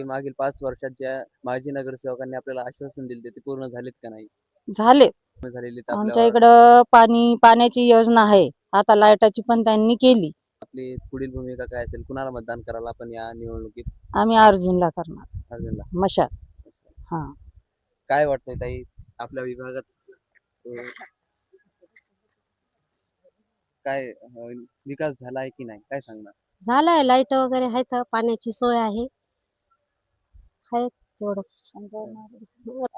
काही मागील 5 वर्षात ज्या माजी नगरसेवकांनी आपल्याला आश्वासन दिले ते पूर्ण झालेत का नाही? झाले. पूर्ण झालेले आमच्या इकडं पाण्याची योजना आहे, आता लाईटाची पण त्यांनी केली. आपली पुढील भूमिका काय असेल? कुणाला मतदान कराल आपण या निवडणुकीत? आम्ही अर्जुनला करणार, अर्जुनला. मशाल. हा, काय वाटतंय ताई आपल्या विभागात अ, काय विकास झाला आहे की नाही? काय सांगणार? झालंय. लाईट वगैरे आहे, तर पाण्याची सोय आहे. तेवढं समजा.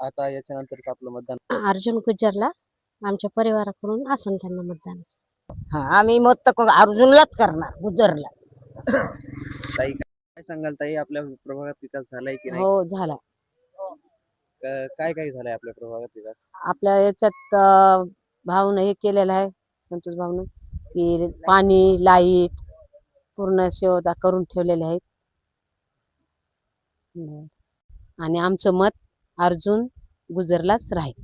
आता याच्यानंतरच आपलं मतदान अर्जुन गुज्जरला आमच्या परिवाराकडून असेल त्यांना मतदान. आम्ही मत अर्जुनलाच करणार, गुजरला. ताई काय सांगाल ताई आपल्या प्रभागात विकास झालाय की नाही? हो, झाला. काय काय झालंय आपल्या प्रभागात विकास? आपल्या याच्यात भाऊन हे केलेलं आहे, संतोष भाऊन, की पाणी, लाईट पूर्ण सुविधा करून ठेवलेल्या आहेत. आणि आमचं मत अर्जुन गुजरलाच राहील.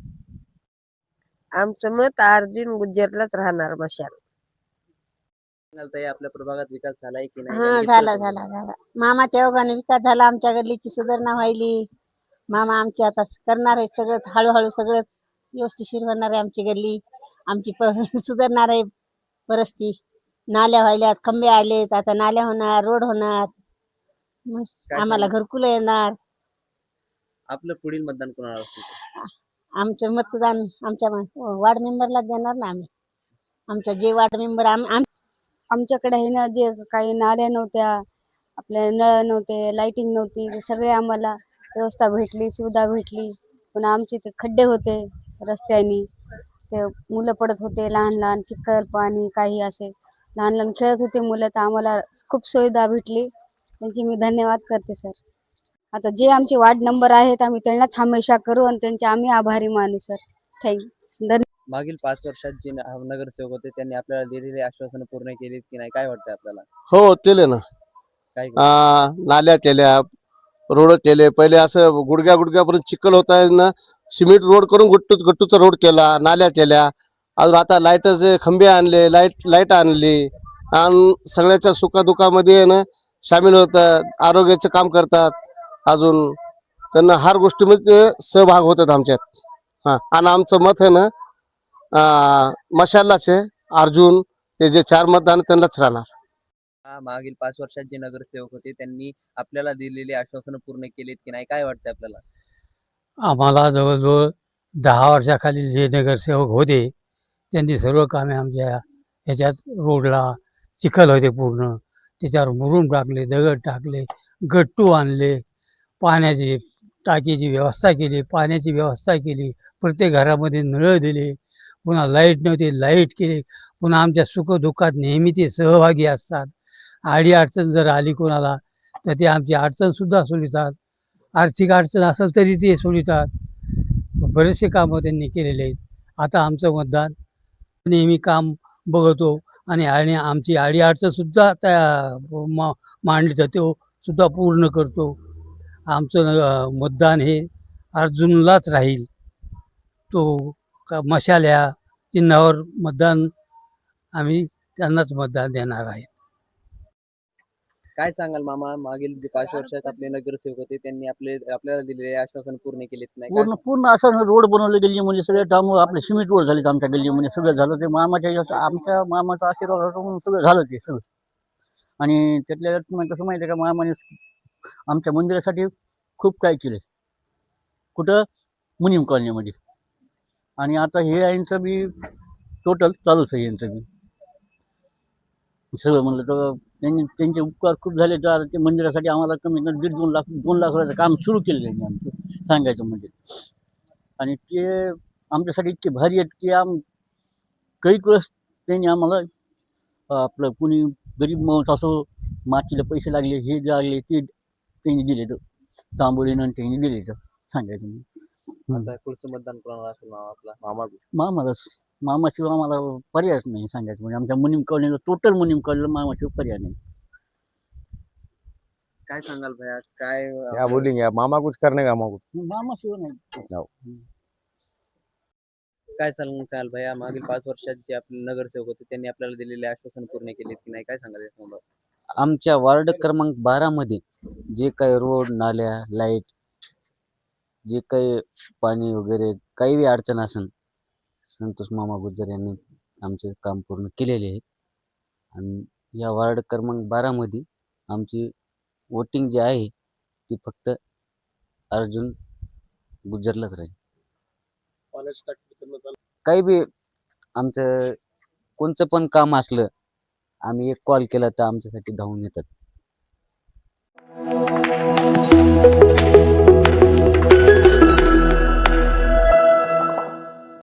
आमचं मत अर्जुन गुजरलाच राहणार, मशाल. सांगाल ताई आपल्या प्रभागात विकास झालाय की नाही? हा, कारण की झाला तर- झाला झाला. मामाच्या योगाने विकास झाला. आमच्या गल्लीची सुधारणा व्हायली. मामा आमचे आता करणार आहे सगळं, हळूहळू सगळंच व्यवस्थिशीर होणार आहे. आमची गल्ली आमची सुधारणार आहे परिस्थिती. नाल्या व्हायल्यात, खंबे आलेत, आता नाल्या होणार, रोड होणार, मग काय आम्हाला सांगाल? घरकुलं येणार. आपलं पुढील मतदान कोणाला असेल? आमचं मतदान आमच्या वार्ड मेंबरला देणार ना आम्ही. आमच्या जे वार्ड मेंबर आमच्याकडे आहे ना, जे काही नाल्या नव्हत्या, आपल्या नळ नव्हते, लाईटिंग नव्हती, ते सगळे आम्हाला व्यवस्था भेटली, सुविधा भेटली. पुन्हा आमचे ते खड्डे होते रस्त्यानी, ते मुलं पडत होते, लहान लहान चिखल पाणी काही असे लहान लहान खेळत होते मुलं, तर आम्हाला खूप सुविधा भेटली. त्यांची मी धन्यवाद करते सर. आता जे आमचे वार्ड नंबर आहेत आम्ही त्यांनाच हमेशा करू आणि त्यांचे आम्ही आभारी मानू सर. थँक्स. मागील 5 वर्षात जे नगरसेवक होते त्यांनी आपल्याला दिलेली आश्वासनं पूर्ण केलीत की नाही? काय वाटतं आपल्याला? हो, केले ना. काय नाल्या केल्या, रोड केले. पहिले असं गुडघ्यापर्यंत चिखल होता ना, सिमेंट रोड करून गट्टूचा रोड केला, नाल्या केल्या. अजून आता लाईटचे खंबे आणले, लाईट आणली आणि सगळ्याच्या सुखादुखामध्ये ना सामील होतात, आरोग्याचं काम करतात. अजून त्यांना हर गोष्टीमध्ये सहभाग होतात आमच्यात. आणि आमचं मत आहे ना मशालाच आहे. अर्जुन हे जे 4 मतदान त्यांनाच राहणार. मागील 5 वर्षात जे नगरसेवक होते त्यांनी आपल्याला दिलेली आश्वासनं पूर्ण केलीत की नाही? काय वाटतं आपल्याला? आम्हाला जवळजवळ 10 वर्षाखाली जे नगरसेवक होते त्यांनी सर्व कामे आमच्या ह्याच्यात रोडला चिखल होते पूर्ण, त्याच्यावर मुरुम टाकले, दगड टाकले, गट्टू आणले, पाण्याची टाकीची व्यवस्था केली, पाण्याची व्यवस्था केली, प्रत्येक घरामध्ये नळ दिले, पुन्हा लाईट नव्हती लाईट केली. पुन्हा आमच्या सुखदुःखात नेहमी ते सहभागी असतात. आडी अडचण जर आली कोणाला तर ते आमची अडचणसुद्धा सोडतात. आर्थिक अडचण असेल तरी ते सोडतात. बरेचसे कामं त्यांनी केलेले आहेत. आता आमचं मतदान नेहमी काम बघतो आणि आमची अडीअडचणसुद्धा त्या मांडली जाते, सुद्धा पूर्ण करतो. आमचं मतदान हे अर्जुनलाच राहील. तो मशाल या चिन्हावर मतदान आम्ही त्यांनाच मतदान देणार आहे. काय सांगाल मामा, मागील जे 5 वर्षात आपले नगरसेवक होते त्यांनी आपल्याला दिलेले आश्वासन पूर्ण केलेत नाही? पूर्ण असं रोड बनवले गल्लीमध्ये, सगळे काम आपले सिमेंट रोड झाले आमच्या गल्लीमध्ये, सगळं झालं ते आमच्या मामाचा आशीर्वाद म्हणून सगळं झालं ते सगळं. आणि त्यातल्या तुम्हाला कसं माहिती आहे का, मामाने आमच्या मंदिरासाठी खूप काय केले, कुठं मुनीम कॉलनीमध्ये. आणि आता हे यांचं बी टोटल चालूच आहे, यांचं बी सगळं म्हणलं तर त्यांचे उपकार खूप झाले. तर ते मंदिरासाठी आम्हाला कमी 1.5-2 लाख रुपयाचं काम सुरू केलं त्यांनी आमचं, सांगायचं म्हणजे. आणि ते आमच्यासाठी इतके भारी आहेत की काही वेळेस त्यांनी आम्हाला आपलं कुणी गरीब माणूस असो, मातीला पैसे लागले, हे लागले, ते त्यांनी दिले, तर तांबोलीनं त्यांनी दिले, तर सांगायचं म्हणजे. आता पुढचं मतदान कोणाला असेल मामा आपला? मामाशिवाय आम्हाला पर्यायच नाही, सांगायचं म्हणजे. आमच्या मुनीम कॉलनीला, टोटल मुनीम कॉलनीला मामाशिवाय पर्याय नाही. काय सांगाल भैया? काय क्या बोलेंगे आप, मामा कुछ करने का मामा मामाशिवाय नाही. काय सांगाल भैया, मागील 5 वर्षात जे आपले नगरसेवक होते त्यांनी आपल्याला दिलेले आश्वासन पूर्ण केलेत की नाही? काय सांगाल यासंदर्भात? आमच्या वार्ड क्रमांक 12 मध्ये जे काही रोड नाल्या लाईट जे काही पाणी वगैरे काही बी अडचण असेल संतोष मामा गुज्जर यांनी आमचे काम पूर्ण केलेले आहे. आणि या वार्ड क्रमांक 12मध्ये आमची वोटिंग जी आहे ती फक्त अर्जुन गुज्जरलाच राहील. काही बी आमचं कोणचं पण काम असलं आम्ही एक कॉल केला तर आमच्यासाठी धावून येतात.